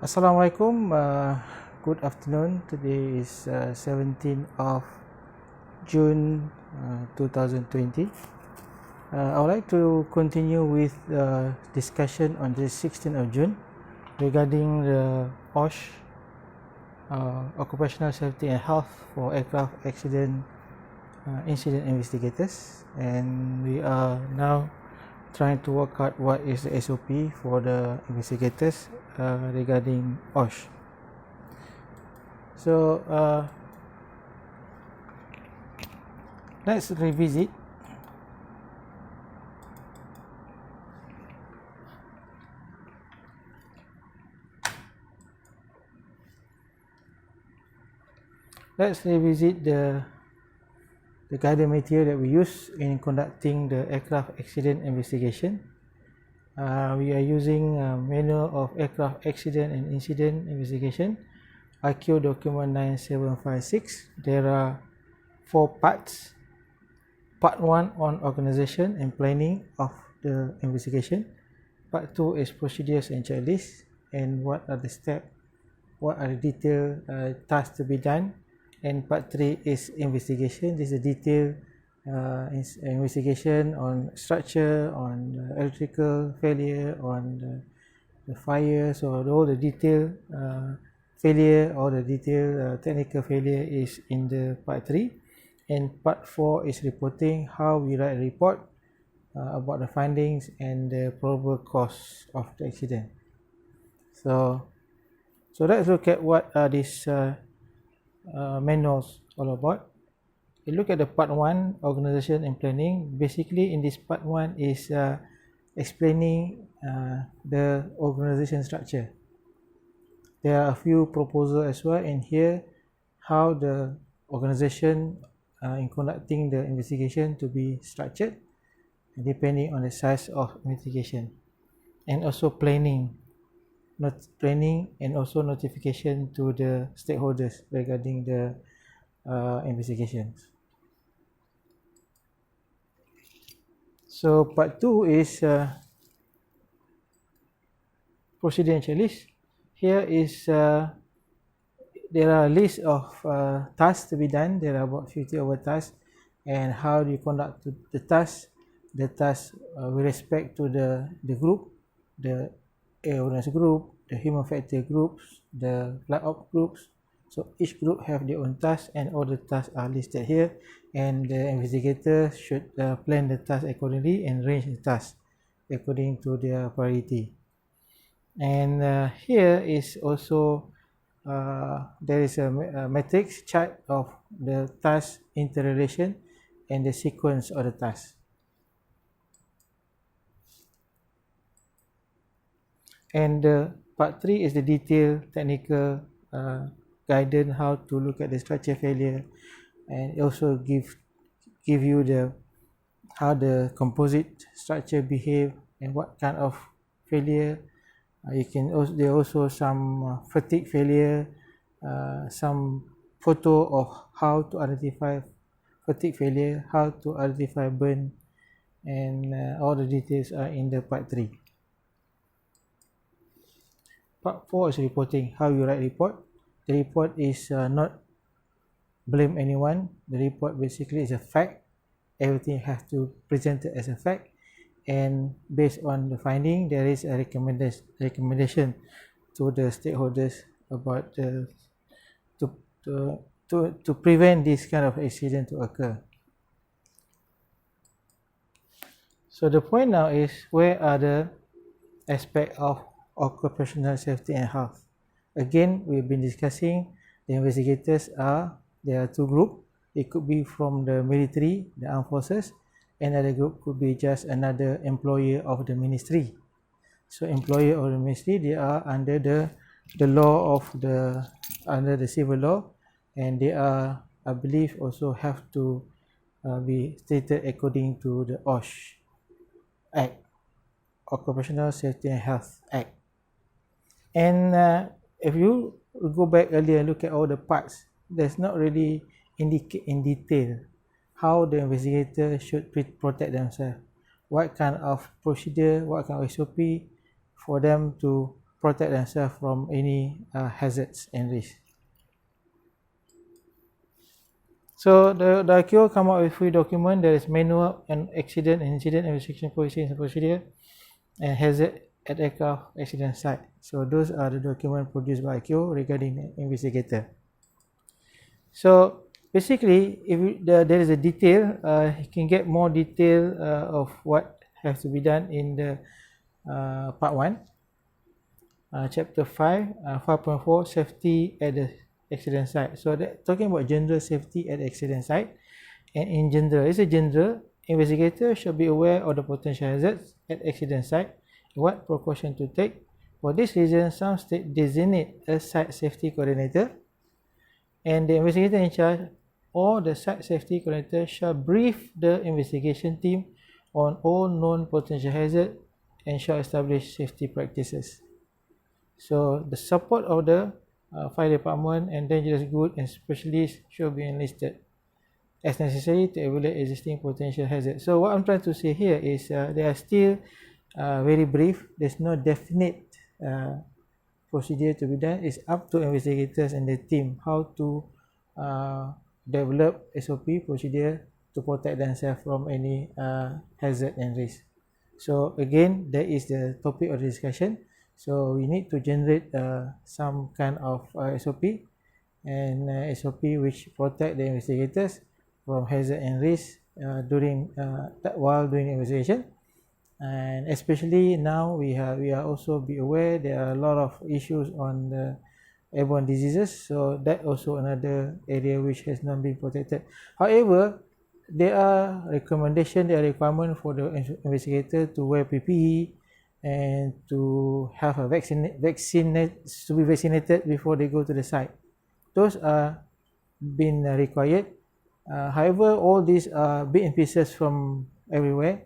Assalamualaikum. Good afternoon. Today is 17th of June 2020. I would like to continue with discussion on the 16th of June regarding the OSH, Occupational Safety and Health for Aircraft Accident Incident Investigators, and we are now trying to work out what is the SOP for the investigators regarding OSH. So let's revisit. Let's revisit the guided material that we use in conducting the aircraft accident investigation. We are using Manual of Aircraft Accident and Incident Investigation, IQ document 9756. There are 4 parts. Part 1 on organization and planning of the investigation. Part 2 is procedures and checklists, and what are the steps, what are the detailed tasks to be done. And part 3 is investigation. This is a detailed investigation on structure, on electrical failure, on the fire. So all the detailed failure or the detailed technical failure is in the part 3. And part 4 is reporting, how we write a report about the findings and the probable cause of the accident. So let's look at what are these manuals all about. You look at the part 1, organization and planning. Basically in this part 1 is explaining the organization structure. There are a few proposals as well in here, how the organization in conducting the investigation to be structured depending on the size of investigation, and also planning and also notification to the stakeholders regarding the investigations. So part 2 is procedure and checklist. Here is there are a list of tasks to be done. There are about 50 over tasks, and how do you conduct the tasks. The tasks with respect to the group, the airworthiness group, the human factor groups, the flight op groups. So each group have their own tasks, and all the tasks are listed here, and the investigator should plan the task accordingly and arrange the tasks according to their priority. And here is also there is a matrix chart of the task interrelation and the sequence of the task. And part 3 is the detailed technical guidance, how to look at the structure failure, and also give you the how the composite structure behave and what kind of failure. You can also, there are also some fatigue failure, some photo of how to identify fatigue failure, how to identify burn, and all the details are in the part 3. Part 4 is reporting, how you write report. The report is not blame anyone. The report basically is a fact. Everything has to present it as a fact, and based on the finding, there is a recommendation to the stakeholders about to prevent this kind of accident to occur. So the point now is, where are the aspects of occupational safety and health? Again, we've been discussing the investigators there are 2 groups. It could be from the military, the armed forces. Another group could be just another employer of the ministry. So employer of the ministry, they are under the law of under the civil law, and they are, I believe, also have to be stated according to the OSH Act, Occupational Safety and Health Act. And if you go back earlier and look at all the parts, there's not really indicate in detail how the investigator should protect themselves, what kind of procedure, what kind of SOP for them to protect themselves from any hazards and risks. So the ICAO come up with 3 documents. There is manual and accident and incident investigation policy and procedure, and hazard at aircraft accident site. So those are the documents produced by ICAO regarding the investigator. So basically, if there is a detail, you can get more detail of what has to be done in the part 1, chapter 5, 5.4, safety at the accident site. So that talking about general safety at the accident site, and in general, it's a general, investigator should be aware of the potential hazards at accident site, what precaution to take. For this reason, some states designate a site safety coordinator, and the investigator in charge or the site safety coordinator shall brief the investigation team on all known potential hazards and shall establish safety practices. So the support of the fire department and dangerous goods and specialists should be enlisted as necessary to evaluate existing potential hazards. So what I'm trying to say here is they are still very brief. There's no definite procedure to be done. It's up to investigators and the team how to develop SOP procedure to protect themselves from any hazard and risk. So again, that is the topic of the discussion. So we need to generate some kind of SOP and SOP which protect the investigators from hazard and risk while doing the investigation. And especially now we are also be aware there are a lot of issues on the airborne diseases, so that also another area which has not been protected. However, there are recommendations, there are requirements for the investigator to wear PPE and to have a to be vaccinated before they go to the site. Those are been required. However, all these are bits and pieces from everywhere.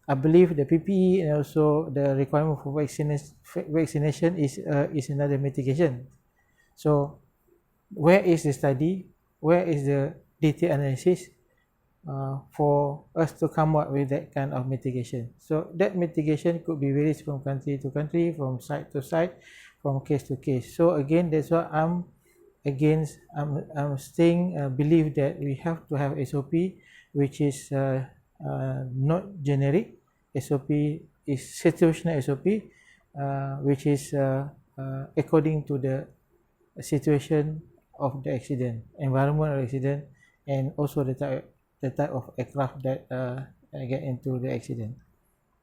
I believe the PPE and also the requirement for vaccination is another mitigation. So where is the study? Where is the detailed analysis for us to come up with that kind of mitigation? So that mitigation could be varies from country to country, from site to site, from case to case. So again, that's why I'm staying believe that we have to have SOP which is not generic. SOP is situational SOP which is according to the situation of the accident, environment of accident, and also the type of aircraft that get into the accident.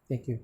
Thank you.